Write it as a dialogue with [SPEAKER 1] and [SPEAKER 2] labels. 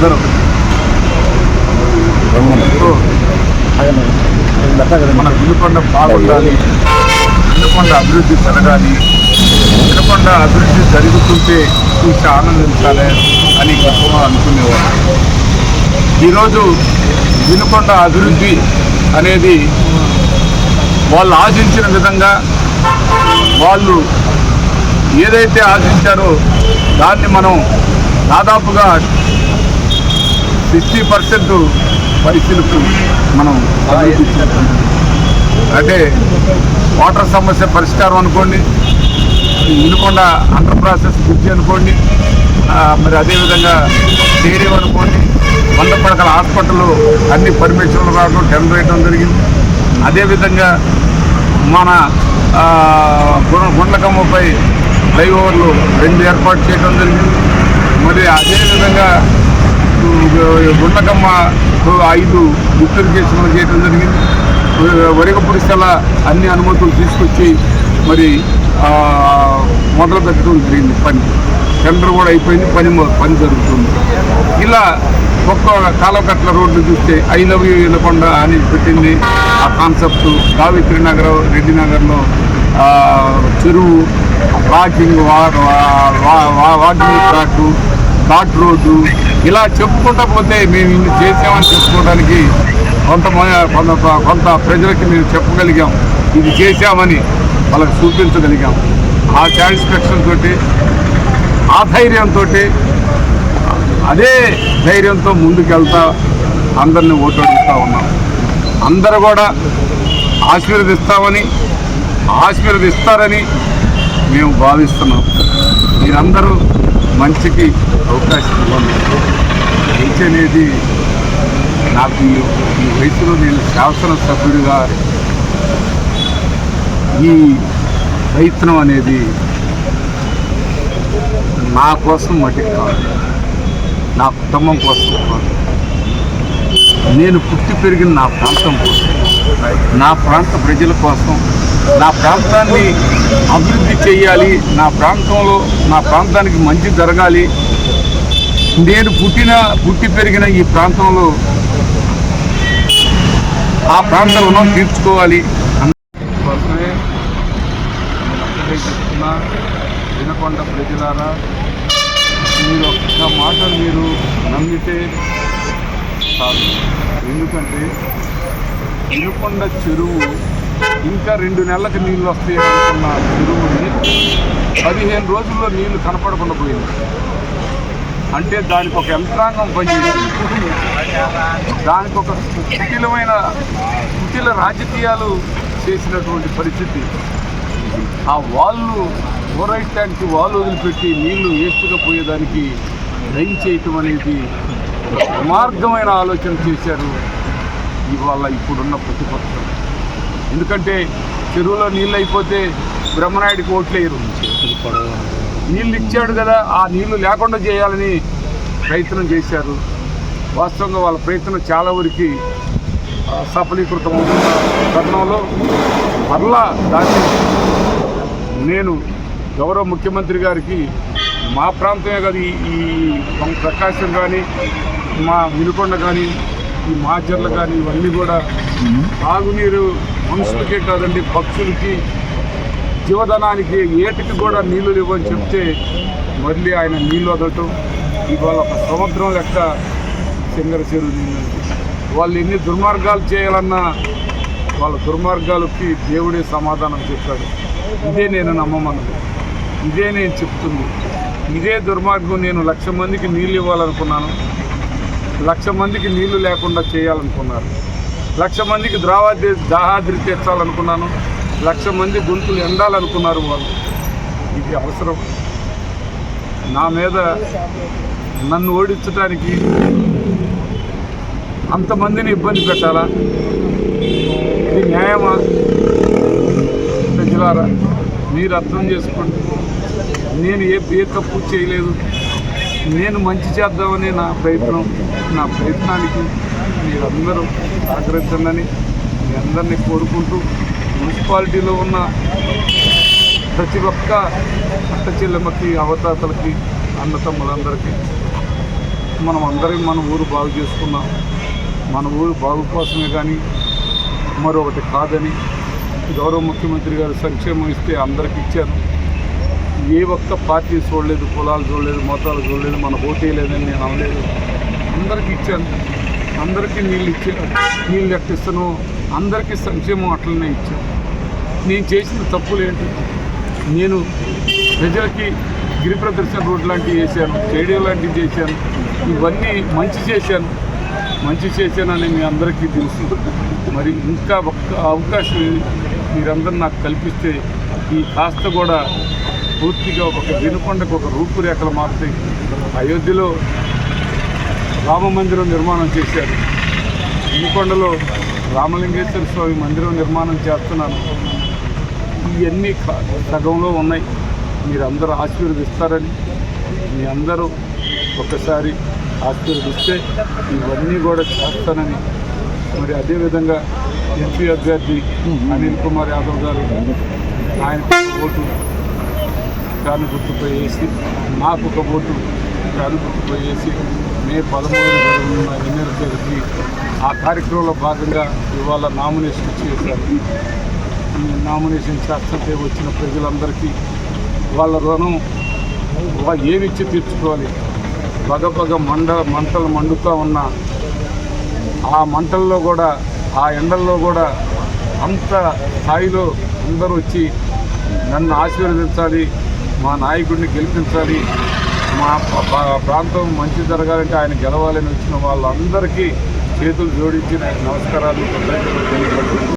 [SPEAKER 1] అందరూ మన వినుకొండ బాగుండాలి, వినుకొండ అభివృద్ధి జరగాలి, వినుకొండ అభివృద్ధి జరుగుతుంటే చూసి ఆనందించాలి అని గతంలో అనుకునేవారు. ఈరోజు వినుకొండ అభివృద్ధి అనేది వాళ్ళు ఆశించిన విధంగా వాళ్ళు ఏదైతే ఆశించారో దాన్ని మనం దాదాపుగా 60% పరిశీలకు మనం అంటే వాటర్ సమస్య పరిష్కారం అనుకోండి, వినుకొండ అండర్ ప్రాసెస్ బ్రిడ్జి అనుకోండి, మరి అదేవిధంగా స్టేడియం అనుకోండి, 100 పడకల హాస్పిటల్ అన్ని పర్మిషన్లు రావడం టెండర్ వేయడం జరిగింది. అదేవిధంగా మన గుండ్లకమ్మపై ఫ్లైఓవర్లు 2 ఏర్పాటు చేయడం జరిగింది. మరి అదేవిధంగా గుండ్లకమ్మ 5 లిఫ్ట్ ఇరిగేషన్లు చేయడం జరిగింది. వరిగపుడిసెల అన్ని అనుమతులు తీసుకొచ్చి మరి మొదలు పెట్టడం జరిగింది. పని టెండర్ కూడా అయిపోయింది, పని జరుగుతుంది. ఇలా ఒక్క కాలకట్ల రోడ్లు చూస్తే ఐ లవ్ యూ వినుకొండ అని పెట్టింది ఆ కాన్సెప్ట్. గావిత్రి నగర్, రెడ్డి నగర్లో చెరువు, వాకింగ్ ట్రాక్, ఘాట్ రోడ్డు, ఇలా చెప్పుకుంటా పోతే మేము ఇన్ని చేసామని చెప్పుకోవడానికి కొంత ప్రజలకి మేము చెప్పగలిగాం, ఇది చేశామని వాళ్ళకి చూపించగలిగాం. ఆ సాటిస్ఫాక్షన్ తోటి, ఆ ధైర్యంతో, అదే ధైర్యంతో ముందుకెళ్తా అందరినీ ఓటు అడుగుతూ ఉన్నాం. అందరూ కూడా ఆశీర్వదిస్తారని మేము భావిస్తున్నాం. మీరందరూ మంచికి అవకాశం ఇవ్వండి. మంచి అనేది నాకు ఈ వయసులో నేను శాసనసభ్యుడిగా ఈ ప్రయత్నం అనేది నా కోసం మటుకు కాదు, నా కుటుంబం కోసం కాదు, నేను పుట్టి పెరిగిన నా ప్రాంతం కోసం, నా ప్రాంత ప్రజల కోసం, నా ప్రాంతాన్ని అభివృద్ధి చేయాలి, నా ప్రాంతానికి మంచి జరగాలి, నేను పుట్టి పెరిగిన ఈ ప్రాంతంలో ఆ ప్రాంత రుణం తీర్చుకోవాలి కోసమే చెప్తున్నా. వినుకొండ ప్రజలారా, మీరు ఒక్క మాట మీరు నమ్మితే చాలు. ఎందుకంటే వినుకొండ చెరువు ఇంకా 2 నెలలకు నీళ్ళు వస్తాయి అనుకున్న చెరువుని 15 రోజుల్లో నీళ్లు కనపడకుండా పోయింది. అంటే దానికి ఒక యంత్రాంగం పనిచేసింది, దానికి ఒక కుటిల రాజకీయాలు చేసినటువంటి పరిస్థితి. ఆ వాళ్ళు పోరాటానికి వాళ్ళు వదిలిపెట్టి నీళ్లు వేస్ట్గా పోయేదానికి డ్రైన్ చేయటం అనేది దుర్మార్గమైన ఆలోచన చేశారు ఇవాళ ఇప్పుడున్న ప్రతిపక్షం. ఎందుకంటే చెరువులో నీళ్ళు అయిపోతే బ్రహ్మనాయుడికి ఓట్లేయరు. నీళ్ళు ఇచ్చాడు కదా, ఆ నీళ్లు లేకుండా చేయాలని ప్రయత్నం చేశారు. వాస్తవంగా వాళ్ళ ప్రయత్నం చాలా వరకు సఫలీకృతం అవుతున్న తరుణంలో మరలా దాన్ని నేను గౌరవ ముఖ్యమంత్రి గారికి మా ప్రాంతమే కాదు, ఈ ప్రకాశం కానీ, మా వినుకొండ కానీ, ఈ మాచర్ల కానీ, ఇవన్నీ కూడా తాగునీరు మనుషులకే కాదండి, పక్షులకి, జీవధనానికి, ఏటికి కూడా నీళ్లు ఇవ్వని చెప్తే మళ్ళీ ఆయన నీళ్ళు వదలటం. ఇవాళ ఒక సముద్రం లెక్క సింగర చెరువు నీళ్ళు. వాళ్ళు ఎన్ని దుర్మార్గాలు చేయాలన్నా వాళ్ళ దుర్మార్గాలకి దేవుడే సమాధానం చెప్పాడు. ఇదే నేను నమ్మమన్నది, ఇదే నేను చెప్తుంది. ఇదే దుర్మార్గం. నేను 1,00,000 మందికి నీళ్ళు ఇవ్వాలనుకున్నాను, 1,00,000 మందికి నీళ్లు లేకుండా చేయాలనుకున్నారు, 1,00,000 మందికి దాహాద్రి తీర్చాలనుకున్నాను, 1,00,000 మంది గొంతులు ఎండాలనుకున్నారు వాళ్ళు. ఇది అవసరం. నా మీద నన్ను ఓడించడానికి అంతమందిని ఇబ్బంది పెట్టాలా? ఇది న్యాయమా? ప్రజలారా, మీరు అర్థం చేసుకోండి. నేను ఏ తప్పు చేయలేదు. నేను మంచి చేద్దామని నా ప్రయత్నానికి మీరందరూ సహకరించండి మీ అందరినీ కోరుకుంటూ, మున్సిపాలిటీలో ఉన్న ప్రతి ఒక్క అక్క చెల్లెమ్మకి, అవతాతలకి, అన్నతమ్ములందరికీ మనం అందరం మన ఊరు బాగు చేసుకున్నాం. మన ఊరు బాగు కోసమే కానీ మరొకటి కాదని గౌరవ ముఖ్యమంత్రి గారు సంక్షేమం ఇస్తే అందరికి ఇచ్చారు. ఏ ఒక్క పార్టీ చూడలేదు, కులాలు చూడలేదు, మతాలు చూడలేదు, మన ఓటే లేదని నేను అనలేదు. అందరికీ ఇచ్చాను. అందరికీ నీళ్ళు ఎట్టిస్తాను, అందరికీ సంక్షేమం అట్లనే ఇచ్చాను. నేను చేసిన తప్పులు ఏంటి? నేను ప్రజలకి గిరి ప్రదర్శన రోడ్ లాంటివి చేశాను, స్టేడియం లాంటివి చేశాను. ఇవన్నీ మంచి చేశానని మీ అందరికీ తెలుసు. మరి ఇంకా ఒక్క అవకాశం మీరందరూ నాకు కల్పిస్తే ఈ కాస్త కూడా పూర్తిగా ఒక వినుకొండకు ఒక రూపురేఖలు మారుతాయి. అయోధ్యలో రామ మందిరం నిర్మాణం చేశారు. వినుకొండలో రామలింగేశ్వర స్వామి మందిరం నిర్మాణం చేస్తున్నాను. ఇవన్నీ సగంలో ఉన్నాయి. మీరందరూ ఆశీర్వదిస్తారని, మీ అందరూ ఒకసారి ఆశీర్వదిస్తే ఇవన్నీ కూడా చేస్తానని, మరి అదేవిధంగా ఎంపీ అభ్యర్థి అనిల్ కుమార్ యాదవ్ గారు ఆయన ఓటు ఫ్యాన్ గుర్తుపై వేసి, నాకు ఒక ఓటు ఫ్యాన్ గుర్తుపై వేసి మే 13 జరుగుతున్న ఎన్నికలకి ఆ కార్యక్రమంలో భాగంగా ఇవాళ నామినేషన్ చేశారు. ఈ నామినేషన్ చేస్తుంటే వచ్చిన ప్రజలందరికీ వాళ్ళ రుణం ఏమిచ్చి తీర్చుకోవాలి. పగ మంటలు మండుతూ ఉన్న ఆ మంటల్లో కూడా, ఆ ఎండల్లో కూడా అంత స్థాయిలో అందరూ వచ్చి నన్ను ఆశీర్వదించాలి, మా నాయకుడిని గెలిపించాలి, మా ప్రాంతం మంచి జరగాలంటే ఆయన గెలవాలని వచ్చిన వాళ్ళందరికీ చేతులు జోడించి నమస్కారాలు.